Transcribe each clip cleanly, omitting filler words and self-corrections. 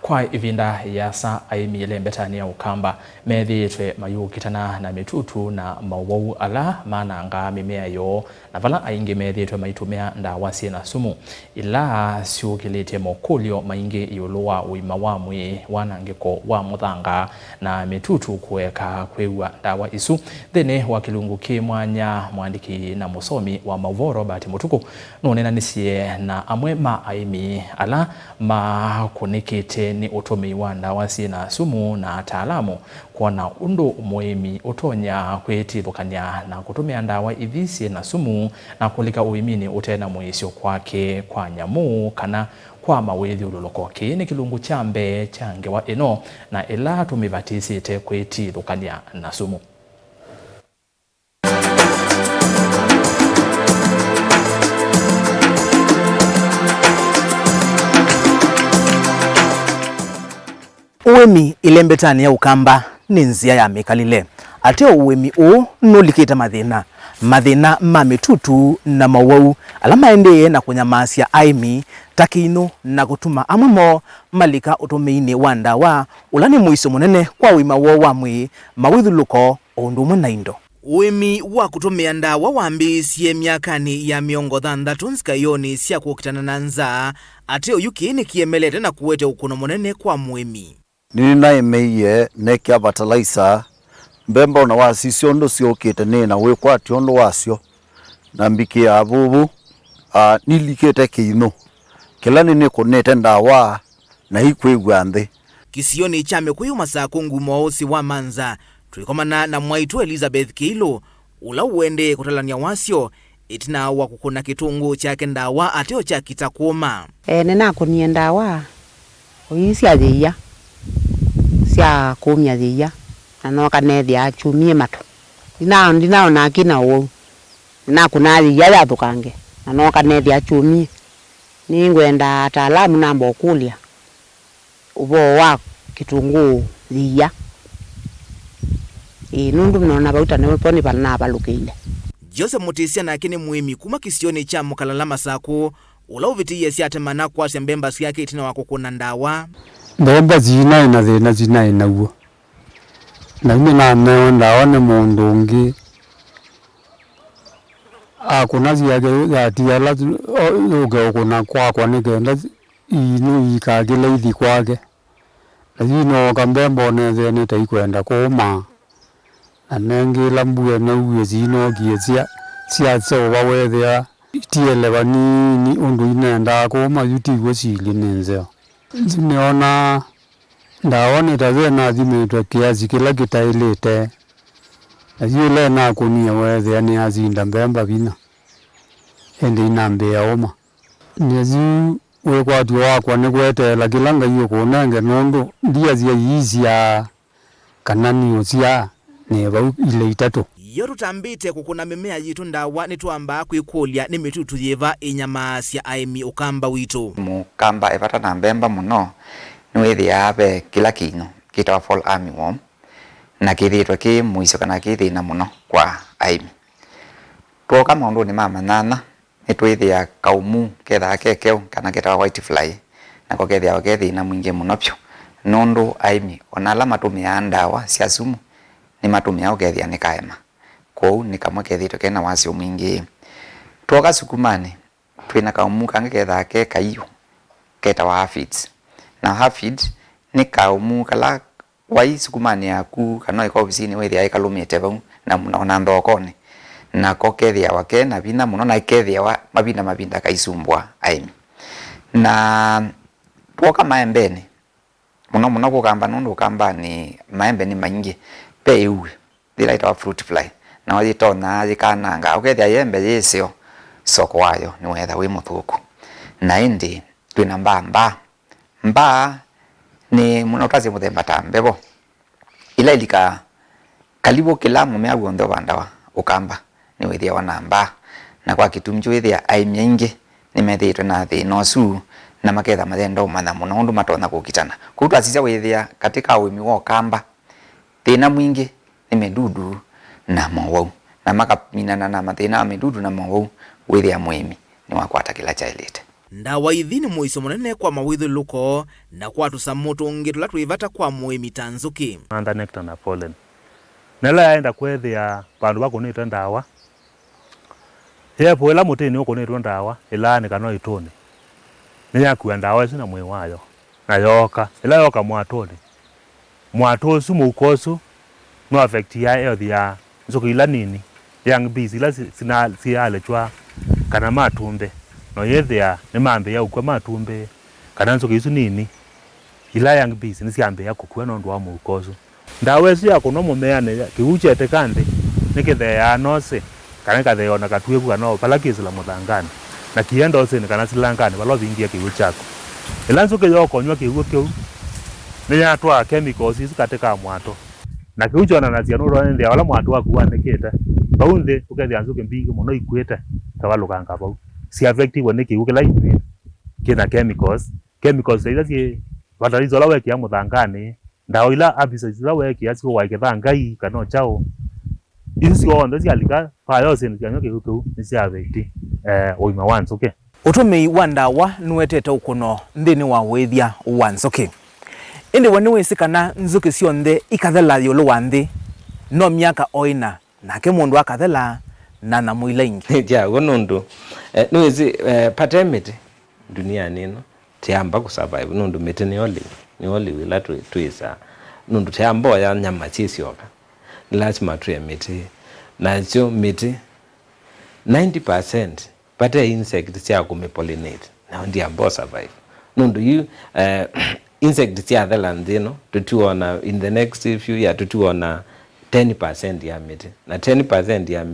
kwa ivinda yasa aimile mbetani ya ukamba methitwe mayukitana na mitutu na mawau ala mananga mimea yo na vala aingi methitwe maitumia ndawa na sumu ila siukilite mokulio maingi iuluwa uimawa mwi wanangiko wa muthanga na mitutu kuweka kwewa ndawa isu thene wa kilungu kimwanya mwandiki na musomi wa Mauvoro Bati Mutuku nonenanisie na amwe aimi ala makunikite ni utumi wa ndawa na sumu na ataalamu kuona undu muimi utonya kwitilukania na kutumia ndawa ithisi na sumu na kulika uimini utena muisio kwake kwa nyamu kana kwa mawithi ululoko ni kilungu chambe change wa ino na ila tumivatisite kwitilukania na sumu. Uwemi ilembetani ya ukamba ni nzia ya mikalile. Ateo uwemi nulikita mathina ma mitutu na mawau alama endeye na kunyamasia aimi takino na kutuma amwemo malika utumeini wa ndawa ulani muiso munene kwa wima wa mwi mawithuluko ondumu na indo. Uwemi wa kutumia ndawa wambisie miakani ya miongo 6 nsikayoni sia kukitana na nza ateo yukini kiemelete na kuwete ukuno munene kwa muwemi. Nina imeiye nekia fertilizer mbemba na wasisio ndo siokete nena wekwa tiondo wasio na mbikia abubu nilikete kino kila nene konete ndawa na ikwegwa nthi kisioni chame kuyuma saa kungu mwausi wa manza tulikomana na mwaitu Elizabeth Kilo ula uende kutalania wasio itina wa kukuna kitungu chake ndawa ateo cha kitakuoma nena kunie ndawa uisi adhiya sia kumya dhia na noka nethi achumie matu ndinao na kina uo na kuna dhia ya thukange na noka nethi achumie ningwenda ataalamu na mbokulia ubo wa kitungu dhia nundu mnona bauta ne poni bana balukile. Jose Mutisia na kini muimi kuma kisioni cha mukalalama sako ula uvitiye siatemana kwa mbemba siake itina wako kuna ndawa mbemba zina ina uo na mina neo ndawa ni mundu ungi kuna ziage ya tiala uge ukuna kwa nikenda inu ikagile ithi kwake lazino kambemba oneze ni taikwenda kuma na nengila mbuye na uwe zino gie sia wawethea tiele banini undu inenda kuma yutigwe sili nenzeo niona ndawa nitavena thimitwe kiasi kila kitailite azile na kunia wethe ni azinda mbemba bina ende inambia oma nezi wekwati wakwa ni gwetela kila ngai kunenge nundu ndia zia yizia kanani osia ne ba ile itatu yorutambite kukuna mimea yitu ndawa nitwamba kwikulia ni mitutu yeva inyamasia aimi ukamba witu mukamba evata na mbemba muno niwethi yabe kila kino kita fall armyworm na kithitwa ki muiso kana kithina muno kwa aimi twoka maundu ni mama nana nitwethi ya kaumu ketha kekeu kana kita white fly na ko kethi ya kethina mwingi muno pyo nundu aimi onala matumia ndawa cia sumu ni matumia ukethia ni kaema kou ni kamwe kethitwa kena wasio mwingi twoka sukumani twina kaumu kange ketha ke kaiyo keta wa aphids na aphids ni kaumu kala wai sukumani yaku kana iko ofisini wethi ai kalumite bau na muna ndokone na kokethia wake na bina muno na ikethia wa mabinda kaisumbwa aimi na twoka maembeni muno kukamba nundu kamba ni maembe ni maingi pe iwe thila ita fruit fly na wajitona yikananga ukethia yembe yisio soko wayo ni wetha wi muthuku na indi twina mba ni munotazi muthemba ta mbebo ila ilika kalibu kila mumea guonthe bandawa ukamba ni withia wa namba na kwa kitumju withia aimi ingi ni methitwe na thina ucu na maketha mathenda umana muno undu matona kukitana kutwa sisia withia katika uimi wa ukamba thina mwingi ni medudu na mawau na makaminana na mathina medudu na mawau withia muimi ni wakwata kila chailite ndawa ithi ni muisyo munene kwa mawithuluko na kwatusa mutungi tula twivata kwa muimi ta nzuki anda nectar na pollen nela yaenda kwethia bandu bakunitwe ndawa yepo ila mutini ukunitwe ndawa ila ni kana ituni ni yakuwa ndawa ici na mwi wayo na yoka ila yoka mwatosu mukosu no affect ya health ya nzuki ila nini young bees ila siale chwa kana matumbe no yethia ni mambe ya ukwa matumbe kana nzuki isu nini ila young bees ni siambe ya kukua no ndo wa mukosu ndawa ici ya kuno mumea ne kiuchete kandi nikithea nose kana katheo na katweku kana pala kisila muthangani na kienda ose ni kana silangani balo bingia kiu chako ila nzuki yokonywa kiu kiu ni yatwa chemicals isu katika mwato na kiuchona na ciano ro ndia wala mwato waku wanikite baunde ukethia nzuki mbingi muno ikwete tabalukanga bau si affective ni kiu kila inywe kina chemicals ila cie batalizo la weki ya muthangani ndawa ila abisa ila weki ya siko waiketha ngai kana chao isi onda cialika pa yose ni cianyo kiu ni cia veti oima wa nzuki utumi wa ndawa nuwetete ukuno nthini wa withia wa nzuki indi wani wisikana nzuki cionthe ikathela yulu wa nthi no miaka oina nake mundu akathela na namuila ingi ja gonundu nuizi patemiti dunia nino tiamba ku survive nundu miti ni oli wila tuisa nundu tiamba ya nyama chisioka lazima tuye miti na cho miti 90% pate insect cia kumipollinate na ndi amba survive nundu yu insect cia thela ndino tutuona in the next few years tutuona 10% ya miti na 10% ya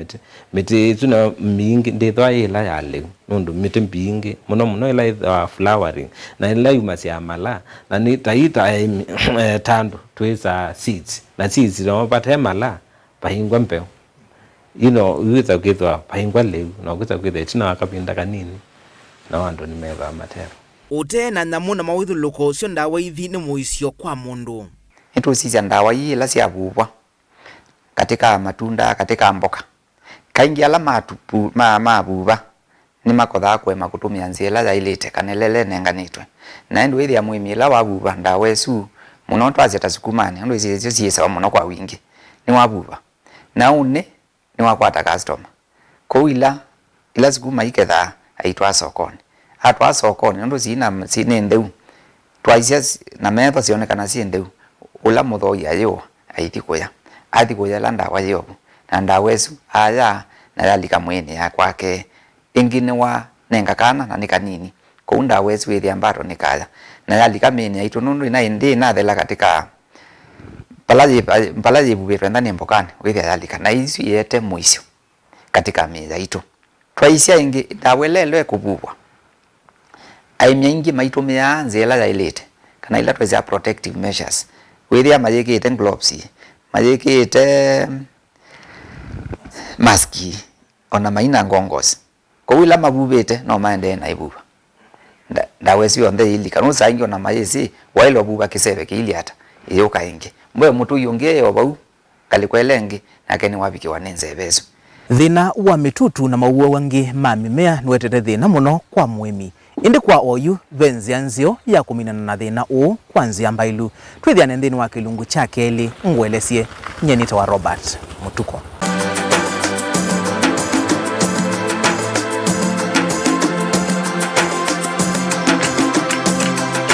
miti tuna mingi ndithwa ila ya leu nundu miti mbingi muno ila flowering na ila yumasia mala na ni taita tando twisa seeds na seeds no pate mala pahingwa mpeo uwitha ukithwa pahingwa leu na ukitha ukithwa tina wakapinda kanini na wandu ni metha matero ute na nyamu na mawithuluko cio ndawa ithi ni muisyo kwa mundu itusicia ndawa hii ila cia bubwa katika matunda katika mboka kaingi ala mabuba ni makotha kwema kutumia nzila ya ilite kanelele nenganitwe na ndu ithi ya muimila wa buba ndawa esu muno twazi tasukumani ndu ici ciisa muno kwa wingi ni wa buba na une ni wa kwata customer ko ila sukuma iketha aitwa sokoni atwa sokoni ndu sine ndeu twaisia na metho cionekana si ndeu ula muthoia yo aithi kuya la ndawa yo na ndawa esu aya na yalika mwene ya kwake ingine wa nenga kana na nikanini ko ndawa esu ithi ambato nikaya na yalika mene aitu nundu ina indi na thela katika palaji bubetwa ndani mbokani withi yalika na isu yete muisyo katika meza itu twaisia ingi ndawa lelo kububwa aimya ingi maitumia nzela ya ilite kana ila tweza protective measures withi amayekite gloves mayekite maski ona maina ngongos ko wila mabubete no maende na ibuba ndawe sio ndhe ili kana saingi ona mayesi wailo buba kisebe kili hata iyo kaingi mwe mutu yonge obau kalikwelengi nakeni wabiki wanenze bezo thina wa mitutu na mauwa wangi ma mimea nwetete thina muno kwa muimi indi kwa oyu venzia nzio ya kuminana na thina uu kwa nzia mbailu twithiane nthini wa kilungu cha keli ngwelesie nyenita wa Robert Mutuko.